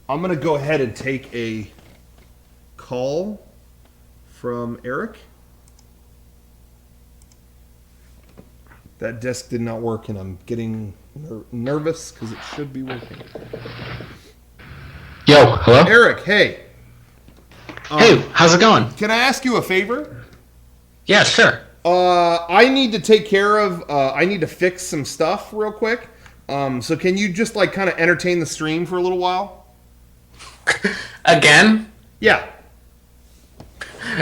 I'm going to go ahead and take a call from Eric. That desk did not work, and I'm getting nervous because it should be working. Yo, hello? Eric, hey. Hey, how's it going? Can I ask you a favor? Yeah, sure. I need to take care of. I need to fix some stuff real quick. So can you just like kind of entertain the stream for a little while? Again? Yeah.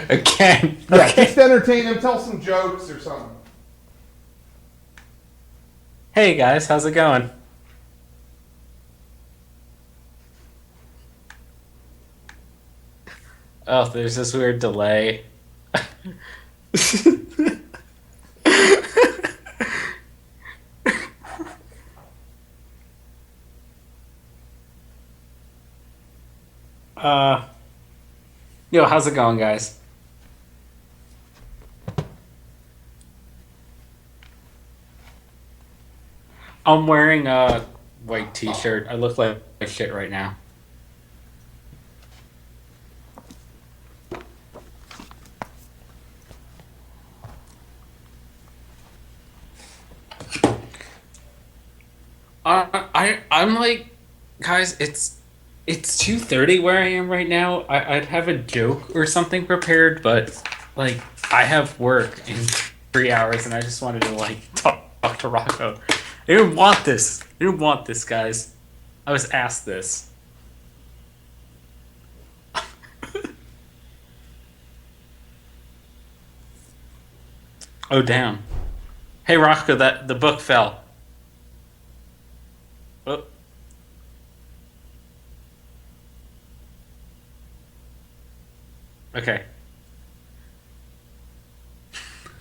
Again. Yeah. Okay. Just entertain them. Tell some jokes or something. Hey guys, how's it going? Oh, there's this weird delay. uh, yo, how's it going, guys? I'm wearing a white t-shirt. I look like shit right now. I'm like, guys, it's 2:30 where I am right now. I'd have a joke or something prepared, but like I have work in 3 hours, and I just wanted to like talk to Rocco. I didn't want this. I didn't want this, guys. I was asked this. Oh damn! Hey Rocco, that the book fell. Oh, okay.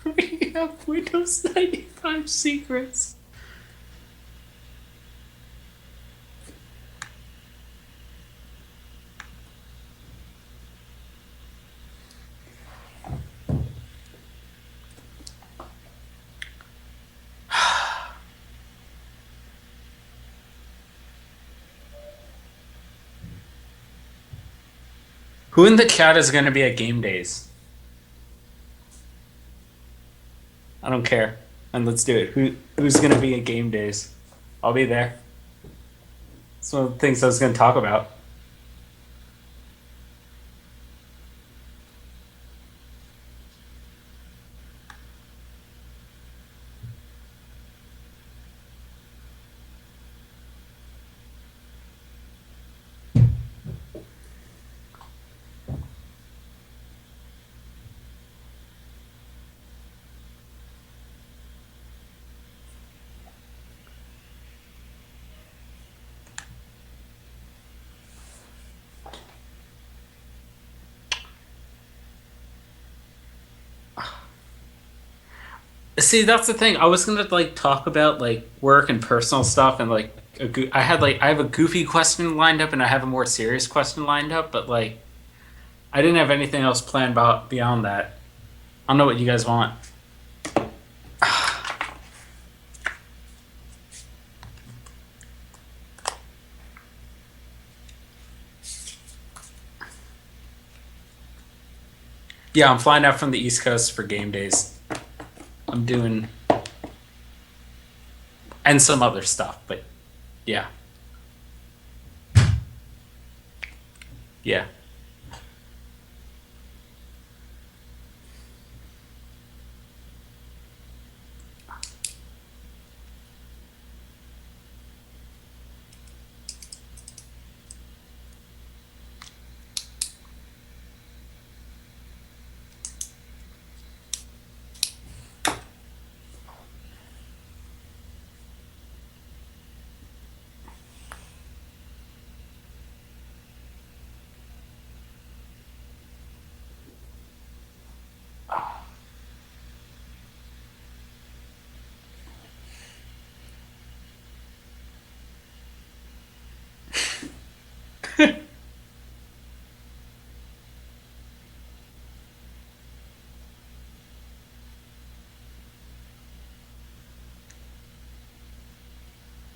We have Windows 95 secrets. Who in the chat is going to be at game days? I don't care. And let's do it. Who's going to be at game days? I'll be there. It's one of the things I was going to talk about. See, that's the thing. I was gonna like talk about like work and personal stuff, and like I have a goofy question lined up, and I have a more serious question lined up, but like I didn't have anything else planned about beyond that. I don't know what you guys want. Yeah, I'm flying out from the East Coast for game days. I'm doing and some other stuff, but yeah, yeah.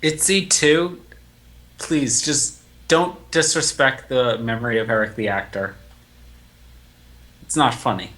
It's E2. Please just don't disrespect the memory of Eric the actor. It's not funny.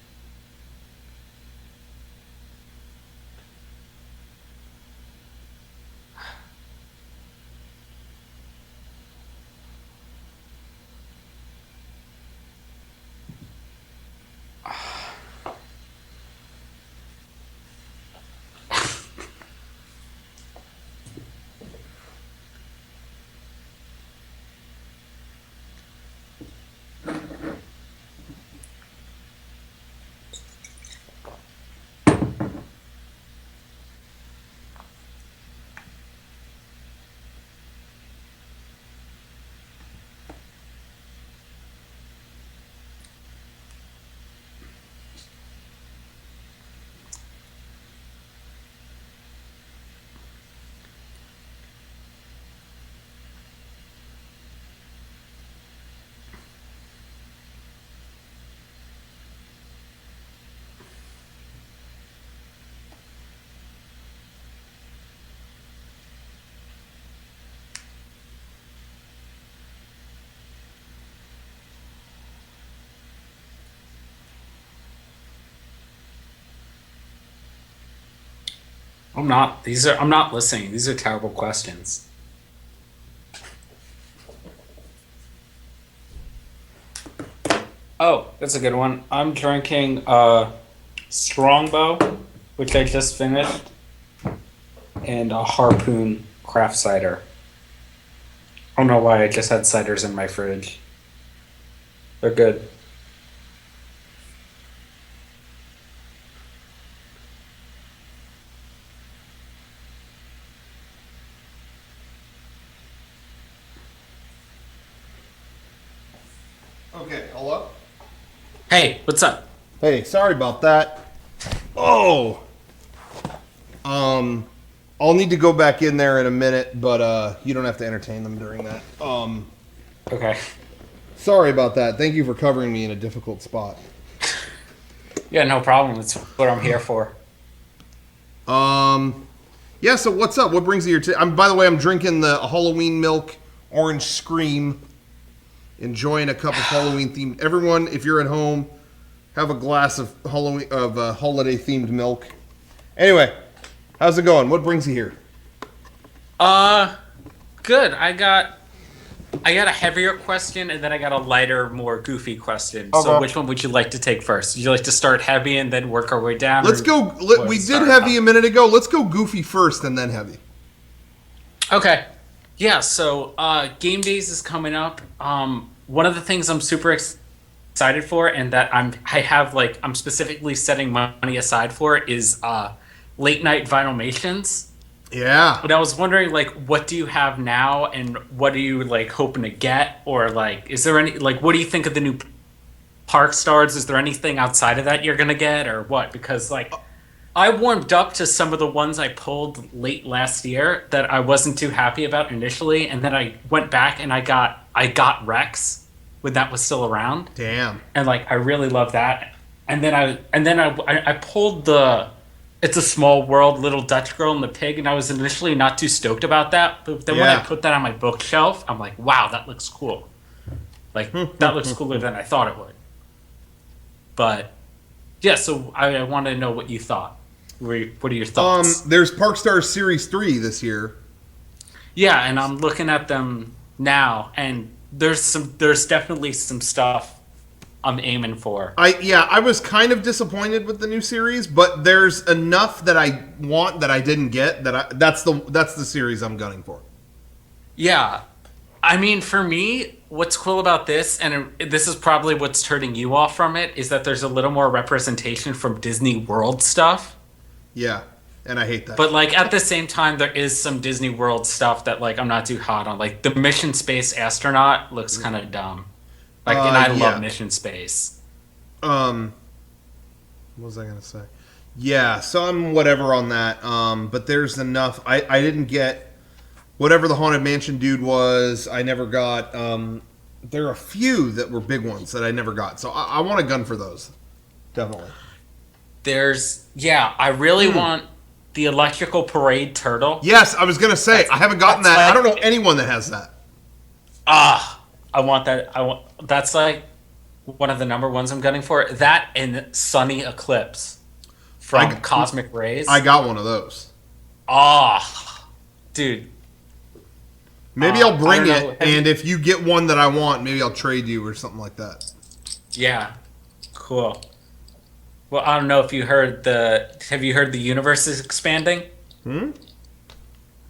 I'm not listening. These are terrible questions. Oh, that's a good one. I'm drinking Strongbow, which I just finished, and a Harpoon craft cider. I don't know why I just had ciders in my fridge. They're good. Okay, hello? Hey, what's up? Hey, sorry about that. Oh! I'll need to go back in there in a minute, but you don't have to entertain them during that. Okay. Sorry about that. Thank you for covering me in a difficult spot. Yeah, no problem. It's what I'm here for. Yeah, so what's up? What brings you here today? By the way, I'm drinking the Halloween Milk Orange Scream. Enjoying a cup of Halloween themed. Everyone, if you're at home, have a glass of Halloween holiday themed milk. Anyway, how's it going? What brings you here? Good. I got a heavier question and then I got a lighter, more goofy question. Okay. So which one would you like to take first? Would you like to start heavy and then work our way down? Let's go. We did heavy a minute ago. Let's go goofy first and then heavy. Okay. Yeah, so Game Days is coming up. One of the things I'm super excited for and that I'm specifically setting money aside for is late night Vinylmations. Yeah. But I was wondering, like, what do you have now, and what are you like hoping to get, or like, is there any what do you think of the new Park Stars? Is there anything outside of that you're gonna get, or what? Because I warmed up to some of the ones I pulled late last year that I wasn't too happy about initially, and then I went back and I got Rex when that was still around. Damn. And I really love that. And then I pulled the It's a Small World, Little Dutch Girl and the Pig, and I was initially not too stoked about that. But then when I put that on my bookshelf, I'm like, wow, that looks cool. That looks cooler than I thought it would. But yeah, so I want to know what you thought. What are your thoughts? There's Park Stars Series 3 this year. Yeah, and I'm looking at them now, and there's definitely some stuff I'm aiming for. I was kind of disappointed with the new series, but there's enough that I want that I didn't get that's the series I'm gunning for. Yeah. I mean, for me, what's cool about this, and this is probably what's turning you off from it, is that there's a little more representation from Disney World stuff. Yeah, and I hate that. But at the same time, there is some Disney World stuff that I'm not too hot on. The Mission Space Astronaut looks kind of dumb. And I love Mission Space. What was I gonna say? Yeah, so I'm whatever on that. But there's enough. I didn't get whatever the Haunted Mansion dude was. I never got. There are a few that were big ones that I never got. So I want a gun for those. Definitely. I really want the Electrical Parade Turtle. Yes, I was gonna say I haven't gotten that. I don't know anyone that has that. I want that. I want that's like one of the number ones I'm gunning for. That and Sunny Eclipse from I Cosmic Rays. I got one of those. Ah, dude. Maybe I'll I bring don't know. it, and if you get one that I want, maybe I'll trade you or something like that. Yeah, cool. Well, I don't know if you heard the. Have you heard the universe is expanding? Hmm?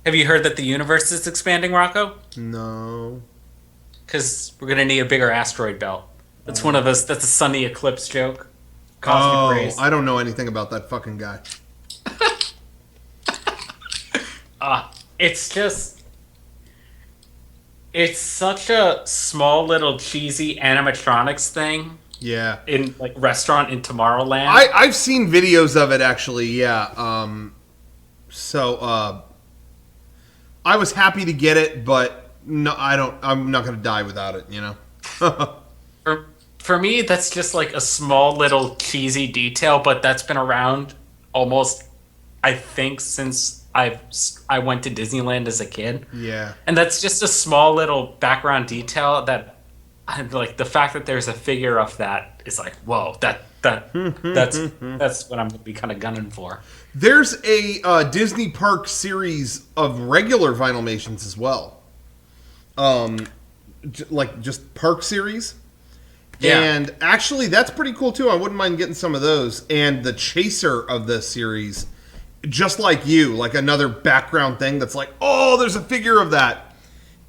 Have you heard that the universe is expanding, Rocco? No. Because we're gonna need a bigger asteroid belt. That's one of us. That's a Sunny Eclipse joke. Cosmic Oh, rays. I don't know anything about that fucking guy. It's just. It's such a small little cheesy animatronics thing Yeah. in like restaurant in Tomorrowland. I've seen videos of it actually, yeah. I was happy to get it, but no, I'm not gonna die without it, you know? For me, that's just like a small little cheesy detail, but that's been around almost, I think, since I went to Disneyland as a kid, Yeah. and that's just a small little background detail that, I like the fact that there's a figure of that is like, whoa, that's what I'm gonna be kind of gunning for. There's a Disney Park series of regular Vinylmations as well. Like just park series. Yeah. And actually, that's pretty cool too. I wouldn't mind getting some of those. And the chaser of the series, just like you, like another background thing that's like, oh, there's a figure of that.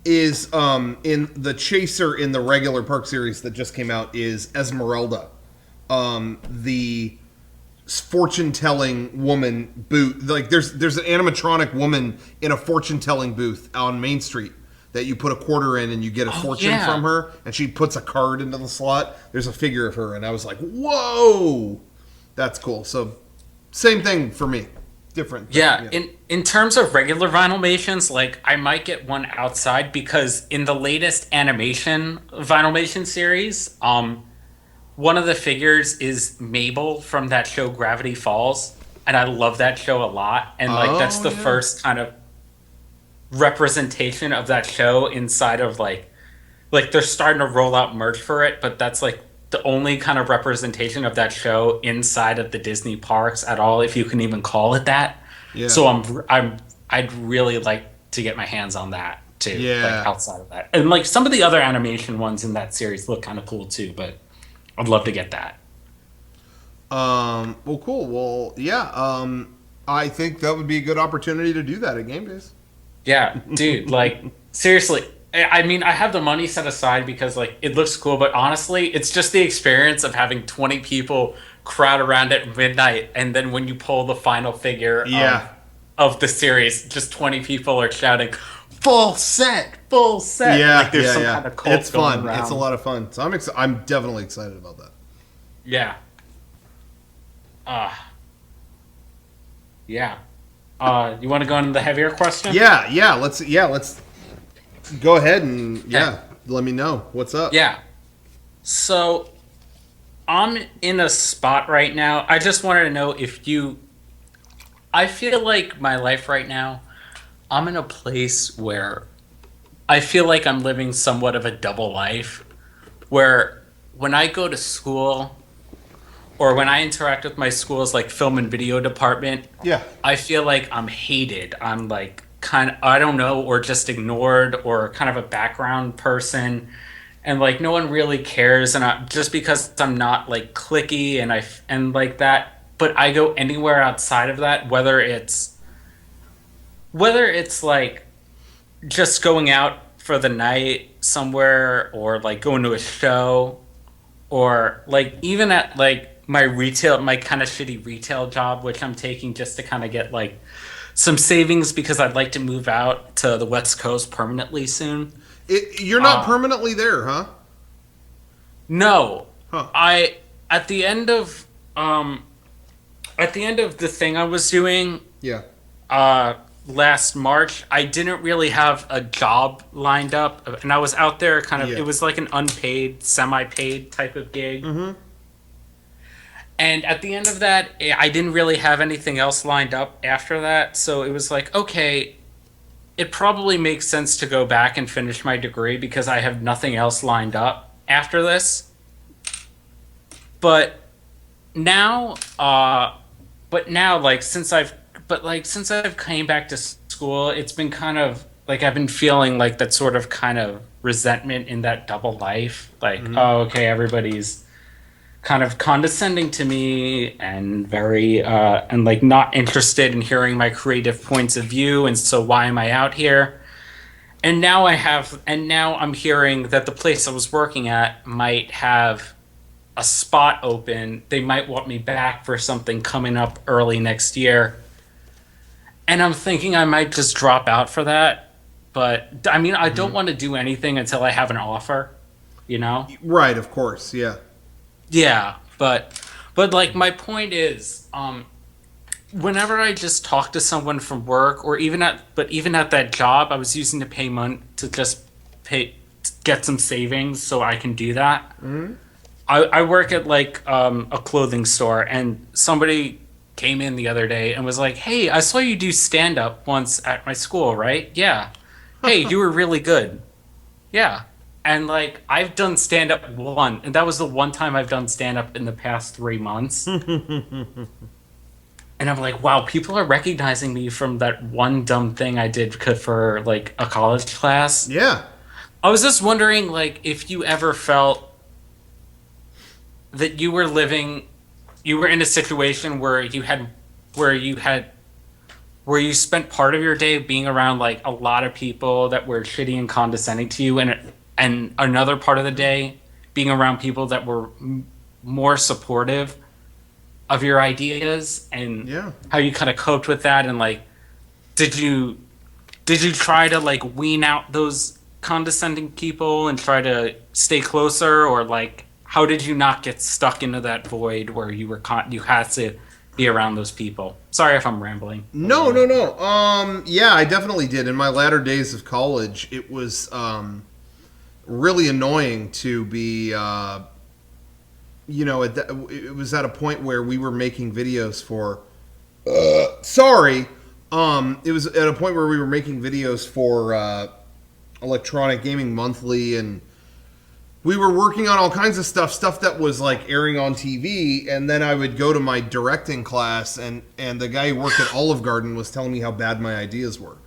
Is in the chaser in the regular park series that just came out is Esmeralda, the fortune telling woman booth. Like there's an animatronic woman in a fortune telling booth on Main Street that you put a quarter in and you get a fortune yeah. from her, and she puts a card into the slot. There's a figure of her, and I was like, whoa, that's cool. So same thing for me, different. Yeah, in terms of regular Vinylmations, like I might get one outside because in the latest animation Vinylmation series, one of the figures is Mabel from that show Gravity Falls, and I love that show a lot. And like that's the first kind of representation of that show inside of like they're starting to roll out merch for it, but that's like the only kind of representation of that show inside of the Disney parks at all, if you can even call it that. Yeah. So I'd really like to get my hands on that too. Yeah. Like outside of that. And like some of the other animation ones in that series look kind of cool too, but I'd love to get that. Well, cool. Well, yeah. I think that would be a good opportunity to do that at Game Days. Yeah, dude, like seriously. I mean, I have the money set aside because like it looks cool, but honestly, it's just the experience of having 20 people crowd around at midnight, and then when you pull the final figure of the series, just 20 people are shouting, "Full set, full set!" Yeah, like there's some yeah. kind of cult It's fun. going around. It's a lot of fun. So I'm definitely excited about that. Yeah. Yeah. You want to go into the heavier question? Yeah. Let's go ahead and let me know what's up. Yeah. So I'm in a spot right now. I just wanted to know if you. I feel like my life right now, I'm in a place where I feel like I'm living somewhat of a double life, where when I go to school or when I interact with my school's like film and video department, I feel like I'm hated. I'm like kind of, I don't know, or just ignored, or kind of a background person, and like no one really cares, and just because I'm not like cliquey and like that, but I go anywhere outside of that, whether it's like just going out for the night somewhere, or like going to a show, or like even at like my kind of shitty retail job, which I'm taking just to kind of get like some savings because I'd like to move out to the West Coast permanently soon. You're not permanently there, huh? No. Huh. At the end of the thing I was doing, last March, I didn't really have a job lined up, and I was out there kind of. It was like an unpaid, semi-paid type of gig. Mm-hmm. And at the end of that, I didn't really have anything else lined up after that. So it was like, okay, it probably makes sense to go back and finish my degree because I have nothing else lined up after this. But now, like since I've came back to school, it's been kind of like I've been feeling like that sort of kind of resentment in that double life. Like, oh, okay, everybody's kind of condescending to me and very and like not interested in hearing my creative points of view, and so why am I out here? And now I'm hearing that the place I was working at might have a spot open. They might want me back for something coming up early next year. And I'm thinking I might just drop out for that. But I mean, I don't want to do anything until I have an offer, you know? Right, of course, yeah. Yeah, but like my point is, whenever I just talk to someone from work or even at that job, I was using to pay money to just get some savings so I can do that. I work at like a clothing store, and somebody came in the other day and was like, "Hey, I saw you do stand up once at my school, right?" "Yeah." "Hey, you were really good." "Yeah." And like I've done stand up one, and that was the one time I've done stand up in the past 3 months. And I'm like, wow, people are recognizing me from that one dumb thing I did for like a college class. Yeah. I was just wondering, like, if you ever felt that you were in a situation where you spent part of your day being around like a lot of people that were shitty and condescending to you, and another part of the day being around people that were more supportive of your ideas, and how you kind of coped with that, and like did you try to like wean out those condescending people and try to stay closer, or like how did you not get stuck into that void where you had to be around those people? Sorry if I'm rambling. No. Yeah, I definitely did. In my latter days of college, it was really annoying to be, it was at a point where we were making videos for, it was at a point where we were making videos for Electronic Gaming Monthly, and we were working on all kinds of stuff that was like airing on TV, and then I would go to my directing class, and the guy who worked at Olive Garden was telling me how bad my ideas were.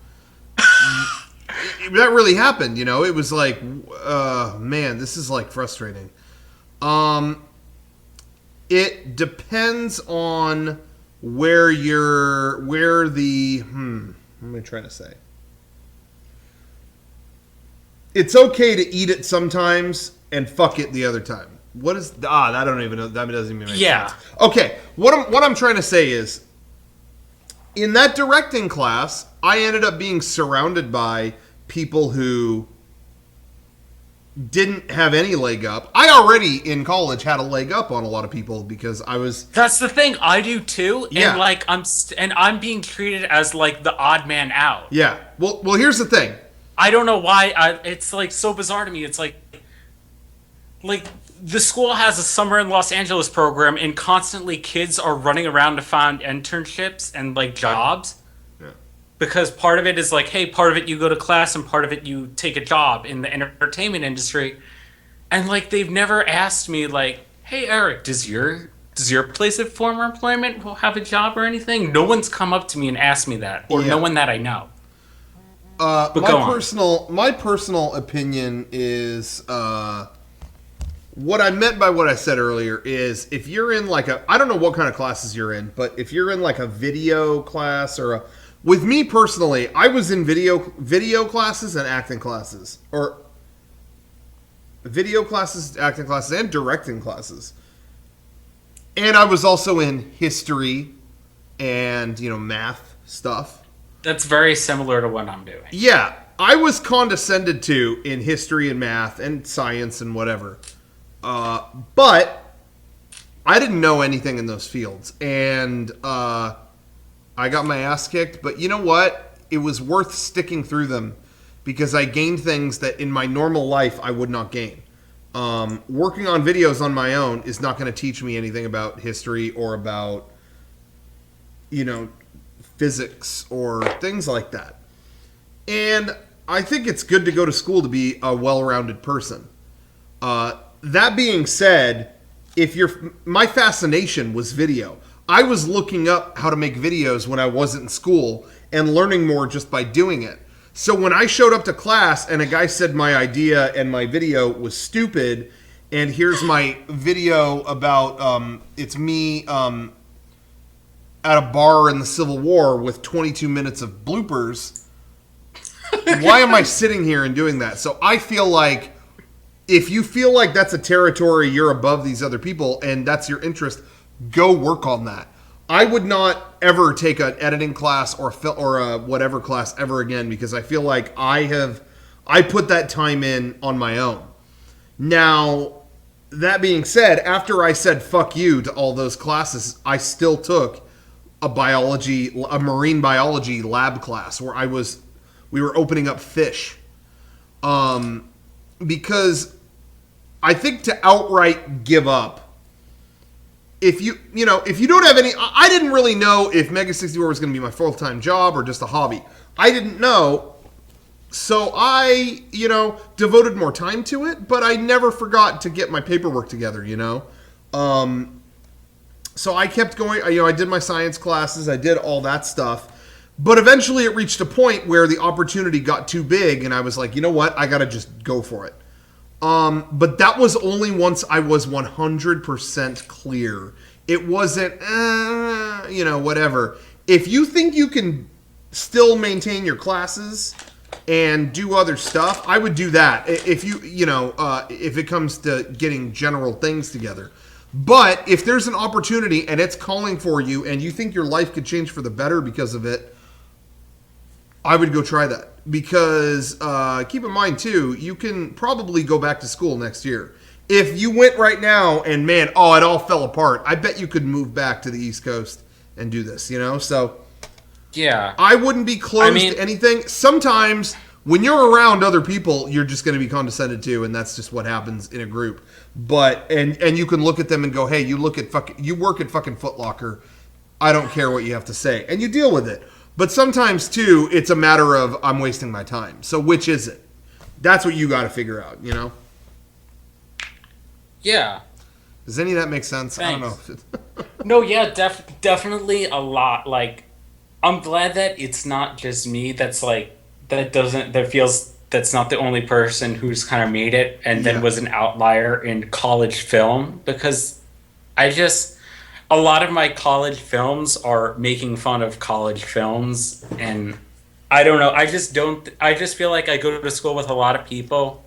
That really happened, you know. It was like, man, this is like frustrating. It depends on what am I trying to say? It's okay to eat it sometimes and fuck it the other time. What is I don't even know. That doesn't even make sense. Okay, what I'm trying to say is, in that directing class, I ended up being surrounded by people who didn't have any leg up. I already in college had a leg up on a lot of people because I was. That's the thing. I do too. Yeah. And like I'm being treated as like the odd man out. Yeah. Well, here's the thing. I don't know why. It's like so bizarre to me. It's like the school has a summer in Los Angeles program, and constantly kids are running around to find internships and like jobs. Yeah. Because part of it is like, hey, part of it you go to class, and part of it you take a job in the entertainment industry. And like they've never asked me like, hey, Eric, does your place of former employment have a job or anything? No one's come up to me and asked me that, or no one that I know. My personal opinion is, what I meant by what I said earlier is, if you're in like I don't know what kind of classes you're in, but if you're in like a video class with me personally, I was in video classes and acting classes, or video classes, acting classes, and directing classes. And I was also in history and, math stuff. That's very similar to what I'm doing. Yeah, I was condescended to in history and math and science and whatever. But I didn't know anything in those fields. And I got my ass kicked. But you know what? It was worth sticking through them because I gained things that in my normal life I would not gain. Working on videos on my own is not going to teach me anything about history or about, physics or things like that. And I think it's good to go to school to be a well-rounded person. That being said, if you're my fascination was video. I was looking up how to make videos when I wasn't in school and learning more just by doing it. So when I showed up to class and a guy said my idea and my video was stupid, and here's my video about it's me at a bar in the Civil War with 22 minutes of bloopers. Why am I sitting here and doing that? So I feel like if you feel like that's a territory you're above these other people and that's your interest, go work on that. I would not ever take an editing class or a whatever class ever again because I feel like I put that time in on my own. Now, that being said, after I said fuck you to all those classes, I still took a marine biology lab class where we were opening up fish. Because I think to outright give up, if you don't have any, I didn't really know if Mega64 was going to be my full-time job or just a hobby. I didn't know. So I, devoted more time to it, but I never forgot to get my paperwork together, So I kept going, I did my science classes, I did all that stuff. But eventually it reached a point where the opportunity got too big and I was like, you know what? I got to just go for it. But that was only once I was 100% clear. It wasn't, whatever. If you think you can still maintain your classes and do other stuff, I would do that. If if it comes to getting general things together. But if there's an opportunity and it's calling for you and you think your life could change for the better because of it, I would go try that. Because keep in mind, too, you can probably go back to school next year. If you went right now and, it all fell apart, I bet you could move back to the East Coast and do this, So, Yeah. I wouldn't be closed to anything. Sometimes when you're around other people, you're just going to be condescended to, and that's just what happens in a group. But, and you can look at them and go, hey, you work at fucking Foot Locker. I don't care what you have to say. And you deal with it. But sometimes, too, it's a matter of I'm wasting my time. So which is it? That's what you got to figure out, Yeah. Does any of that make sense? Thanks. I don't know. No, yeah, definitely a lot. Like, I'm glad that it's not just me that's like, that's not the only person who's kind of made it and then was an outlier in college film, because a lot of my college films are making fun of college films, and I don't know. I just feel like I go to school with a lot of people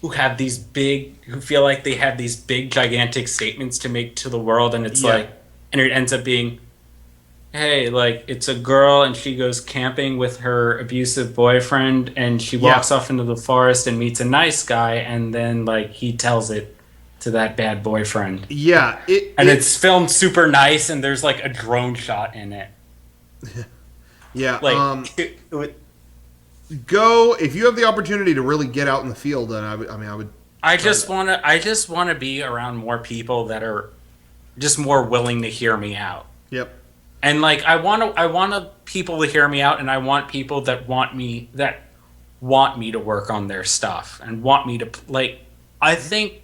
who feel like they have these big, gigantic statements to make to the world, and it's and it ends up being, hey, like, it's a girl and she goes camping with her abusive boyfriend and she walks off into the forest and meets a nice guy, and then, like, he tells it to that bad boyfriend. Yeah. It's filmed super nice and there's, like, a drone shot in it. Yeah. Like, go, if you have the opportunity to really get out in the field, then I would. I just want to be around more people that are just more willing to hear me out. Yep. And, like, I want people to hear me out, and I want people that want me to work on their stuff and want me to, like, I think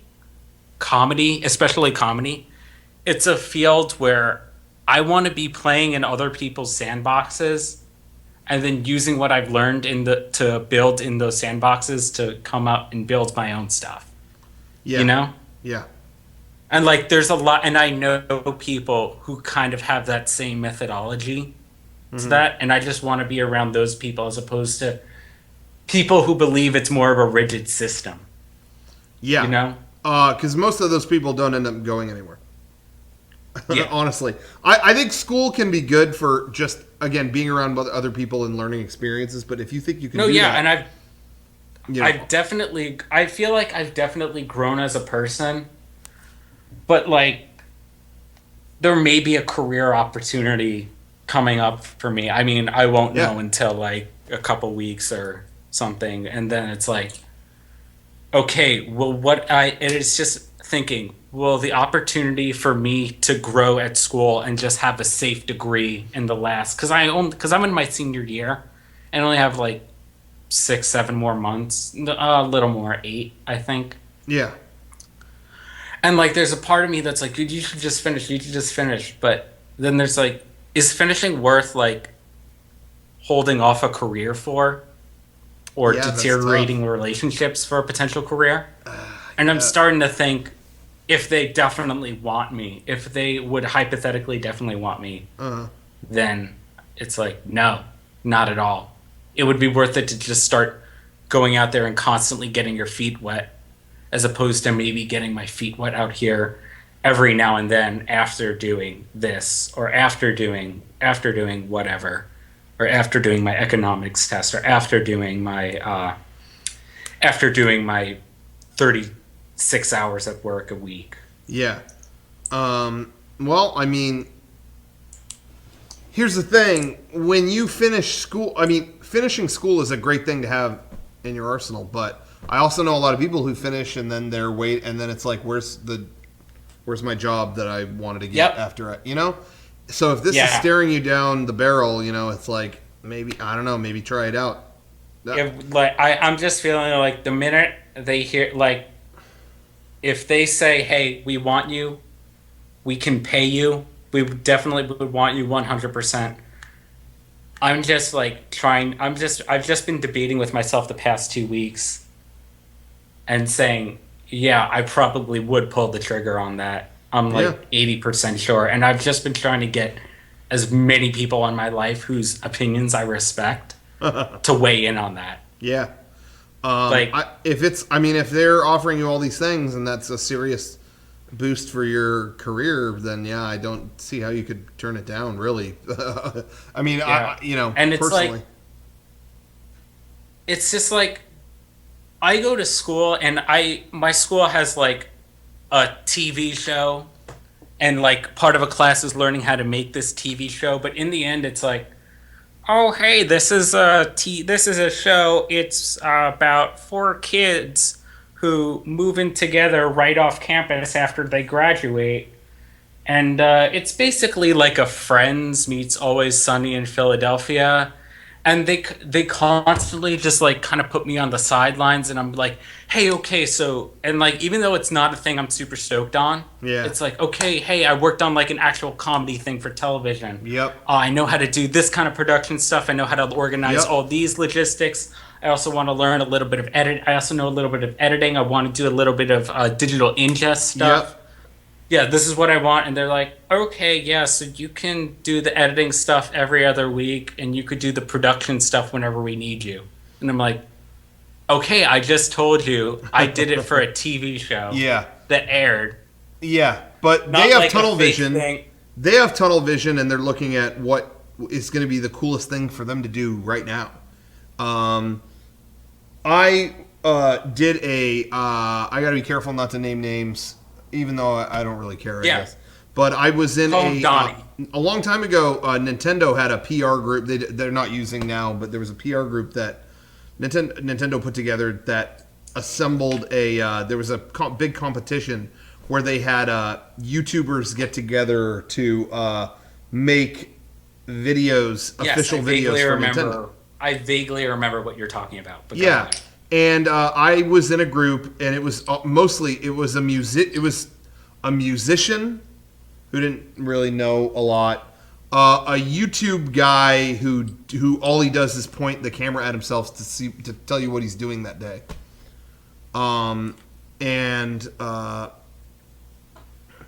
comedy, especially comedy, it's a field where I want to be playing in other people's sandboxes and then using what I've learned to build in those sandboxes to come out and build my own stuff. Yeah. Yeah. And, like, there's a lot, and I know people who kind of have that same methodology to that, and I just want to be around those people as opposed to people who believe it's more of a rigid system. Yeah. Because most of those people don't end up going anywhere. Yeah. Honestly. I think school can be good for just, again, being around other people and learning experiences, but if you think you can do that... and I feel like I've definitely grown as a person. But, like, there may be a career opportunity coming up for me. I mean, I won't know until, like, a couple weeks or something. And then it's like, okay, well, it is just thinking, well, the opportunity for me to grow at school and just have a safe degree in the last, because I'm in my senior year and only have, like, 6, 7 more months, a little more, 8, I think. Yeah. And like, there's a part of me that's like, dude, you should just finish. You should just finish. But then there's like, is finishing worth like holding off a career for, or Yeah, that's deteriorating tough. relationships for a potential career? And I'm starting to think, if they definitely want me, if they would hypothetically definitely want me, Uh, then it's like, no, not at all. It would be worth it to just start going out there and constantly getting your feet wet, as opposed to maybe getting my feet wet out here every now and then after doing this, or after doing whatever, or after doing my economics test, or after doing my 36 hours at work a week. yeah. Well, I mean, here's the thing. When you finish school, I mean, finishing school is a great thing to have in your arsenal, but I also know a lot of people who finish and then and then it's like, where's my job that I wanted to get Yep. after so if this is staring you down the barrel, it's like, maybe, I don't know, maybe try it out. I'm just feeling like the minute they hear, like, if they say, hey, we want you, we can pay you, we definitely would want you 100%. I'm just like I've just been debating with myself the past 2 weeks and saying, yeah, I probably would pull the trigger on that. I'm like 80% sure. And I've just been trying to get as many people in my life whose opinions I respect to weigh in on that. Yeah. If they're offering you all these things and that's a serious boost for your career, then yeah, I don't see how you could turn it down, really. I mean, and it's personally. like, it's just like, I go to school and my school has like a TV show, and like part of a class is learning how to make this TV show, but in the end it's like, oh hey, this is a show. It's about 4 kids who move in together right off campus after they graduate, and it's basically like a Friends meets Always Sunny in Philadelphia. And they constantly just like kind of put me on the sidelines, and I'm like, hey, okay, so, and like, even though it's not a thing I'm super stoked on, it's like, okay, hey, I worked on like an actual comedy thing for television. Yep. I know how to do this kind of production stuff. I know how to organize all these logistics. I also want to learn a little bit of edit. I also know a little bit of editing. I want to do a little bit of digital ingest stuff. Yep. Yeah, this is what I want. And they're like, okay, yeah, so you can do the editing stuff every other week, and you could do the production stuff whenever we need you. And I'm like, okay, I just told you I did it for a TV show that aired. Yeah, but Not they have like tunnel a fake vision. thing. They have tunnel vision, and they're looking at what is going to be the coolest thing for them to do right now. I did I got to be careful not to name names, even though I don't really care, I guess. But I was in a long time ago, Nintendo had a PR group. They're not using now, but there was a PR group that Nintendo put together that assembled there was a big competition where they had YouTubers get together to make official videos for Nintendo. I vaguely remember what you're talking about. But yeah. And I was in a group, and it was mostly it was a musician who didn't really know a lot, a YouTube guy who all he does is point the camera at himself to tell you what he's doing that day, and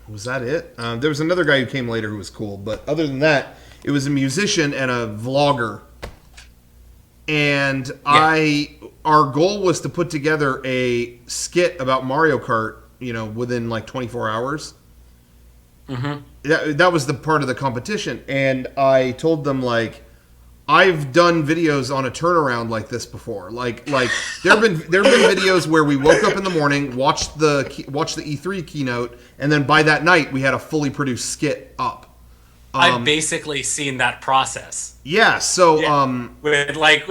was that it? There was another guy who came later who was cool, but other than that, it was a musician and a vlogger. And our goal was to put together a skit about Mario Kart, within like 24 hours. Mm-hmm. That was the part of the competition. And I told them, like, I've done videos on a turnaround like this before. Like there've been videos where we woke up in the morning, watched the E3 keynote, and then by that night we had a fully produced skit up. I've basically seen that process. Yeah, so with what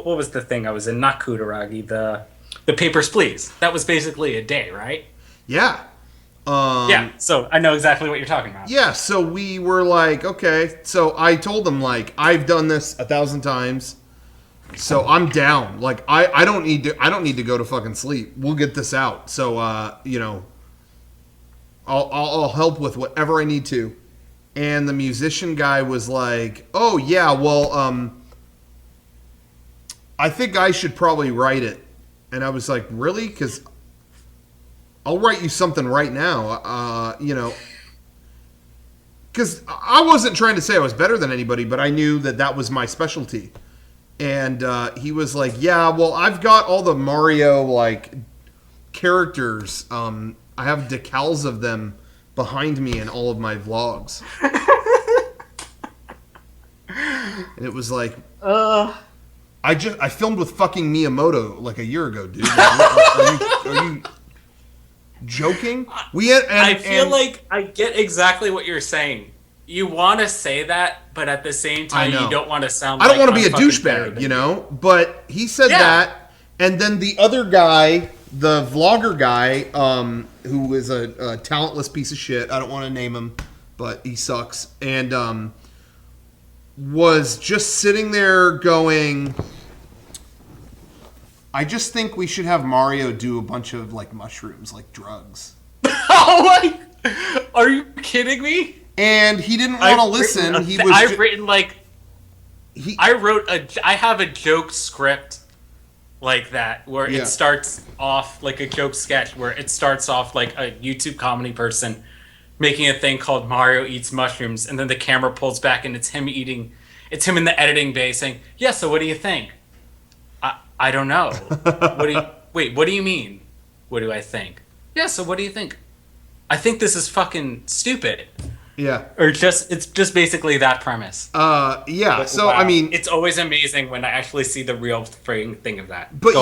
was the thing I was in? Not Kutaragi, the Papers, Please. That was basically a day, right? Yeah. Yeah, so I know exactly what you're talking about. Yeah, so we were like, okay. So I told them, like, I've done this 1,000 times. So I'm down. Like I don't need to go to fucking sleep. We'll get this out. So you know, I'll help with whatever I need to. And the musician guy was like, "Oh yeah, well I think I should probably write it." And I was like, "Really? Because I'll write you something right now." You know, because I wasn't trying to say I was better than anybody, but I knew that was my specialty. And he was like, "Yeah, well, I've got all the Mario like characters. I have decals of them behind me in all of my vlogs." And it was like, I filmed with fucking Miyamoto like a year ago, dude. Are you joking? I feel like I get exactly what you're saying. You want to say that, but at the same time, you don't want to sound. I don't want to be a I'm fucking douchebag, better you know. But he said that, and then the other guy, the vlogger guy, who is a talentless piece of shit. I don't want to name him, but he sucks. And was just sitting there going, "I just think we should have Mario do a bunch of like mushrooms, like drugs." Oh my! Are you kidding me? And he didn't want to listen. I have a joke script like that where it starts off like a joke sketch where it starts off like a YouTube comedy person making a thing called Mario Eats Mushrooms, and then the camera pulls back and it's him in the editing bay saying, "Yeah, so what do you think?" I don't know. What do you mean? What do I think? Yeah, so what do you think? I think this is fucking stupid. Yeah. Or it's just basically that premise. Yeah. But, so wow. I mean, it's always amazing when I actually see the real thing of that. But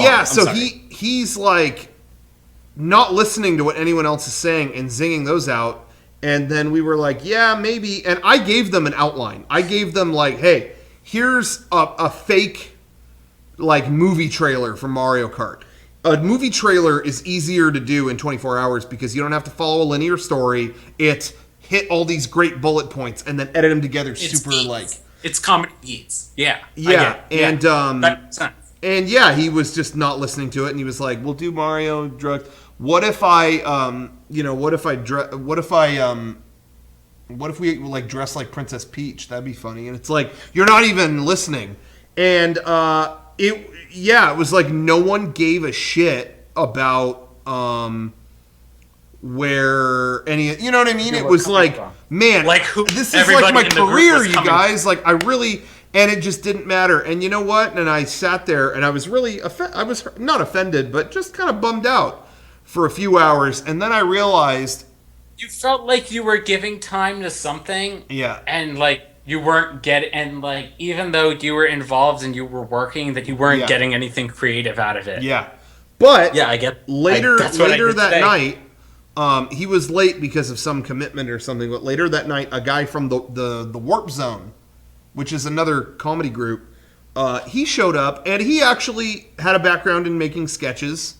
he's like not listening to what anyone else is saying and zinging those out. And then we were like, yeah, maybe. And I gave them an outline. I gave them like, hey, here's a fake like movie trailer for Mario Kart. A movie trailer is easier to do in 24 hours because you don't have to follow a linear story. It's hit all these great bullet points and then edit them together it's comedy beats. Yeah. And that makes sense. And yeah, he was just not listening to it, and he was like, "We'll do Mario drugs. What if I what if we like dress like Princess Peach? That'd be funny." And it's like, you're not even listening. And it was like no one gave a shit about where any, you know what I mean? It was like, man, like this is like my career, you guys. Like I really, and it just didn't matter. And you know what? And I sat there and I was really, I was not offended, but just kind of bummed out for a few hours. And then I realized, you felt like you were giving time to something. Yeah. And like you weren't getting, and like even though you were involved and you were working, that you weren't getting anything creative out of it. Yeah. But yeah, I get later that night. He was late because of some commitment or something, but later that night, a guy from the Warp Zone, which is another comedy group, he showed up, and he actually had a background in making sketches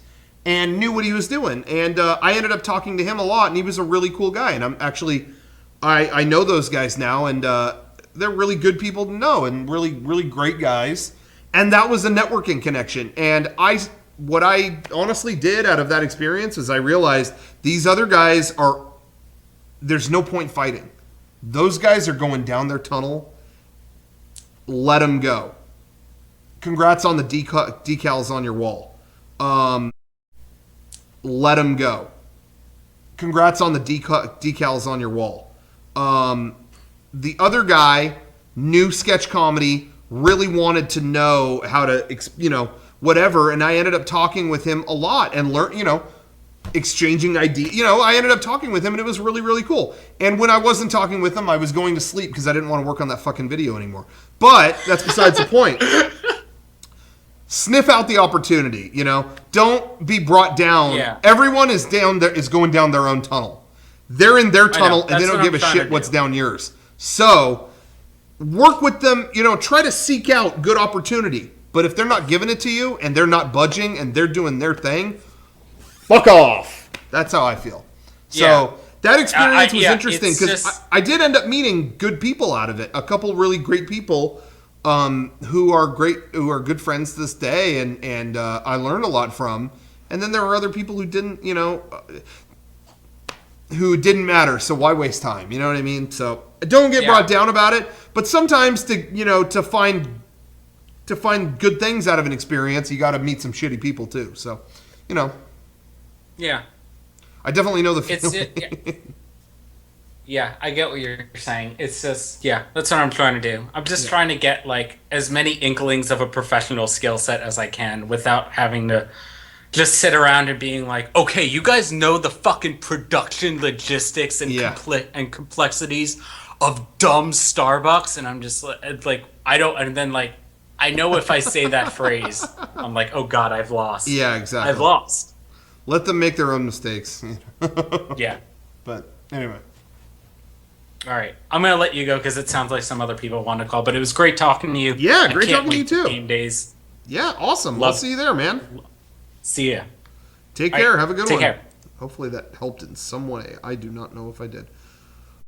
and knew what he was doing. And I ended up talking to him a lot, and he was a really cool guy. And I know those guys now, and they're really good people to know, and really, really great guys. And that was a networking connection. And what I honestly did out of that experience is I realized these other guys there's no point fighting. Those guys are going down their tunnel. Let them go. Congrats on the decals on your wall. Let them go. Congrats on the decals on your wall. The other guy, new sketch comedy, really wanted to know how to, whatever, and I ended up talking with him a lot and exchanging ideas. I ended up talking with him, and it was really, really cool. And when I wasn't talking with him, I was going to sleep because I didn't want to work on that fucking video anymore. But that's besides the point. Sniff out the opportunity, Don't be brought down. Yeah. Everyone is going down their own tunnel. They're in their tunnel, and they don't give a shit what's down yours. So, work with them, try to seek out good opportunity. But if they're not giving it to you and they're not budging and they're doing their thing, fuck off. That's how I feel. So that experience was interesting because I did end up meeting good people out of it. A couple really great people who are great, who are good friends to this day, and I learned a lot from. And then there are other people who didn't, who didn't matter. So why waste time? You know what I mean? So don't get brought down about it. But sometimes to find good things out of an experience, you got to meet some shitty people too. So, Yeah. I definitely know the feeling. Yeah, I get what you're saying. It's just, that's what I'm trying to do. I'm just trying to get, like, as many inklings of a professional skill set as I can without having to just sit around and being like, okay, you guys know the fucking production logistics and and complexities of dumb Starbucks, and I'm just like, I don't, and then like, I know if I say that phrase, I'm like, oh god, I've lost. Yeah, exactly. I've lost. Let them make their own mistakes. Yeah. But anyway. All right, I'm gonna let you go because it sounds like some other people want to call. But it was great talking to you. Yeah, great talking to you too. Game days. Yeah, awesome. I'll see you there, man. See ya. Take care. Have a good one. Take care. Hopefully that helped in some way. I do not know if I did.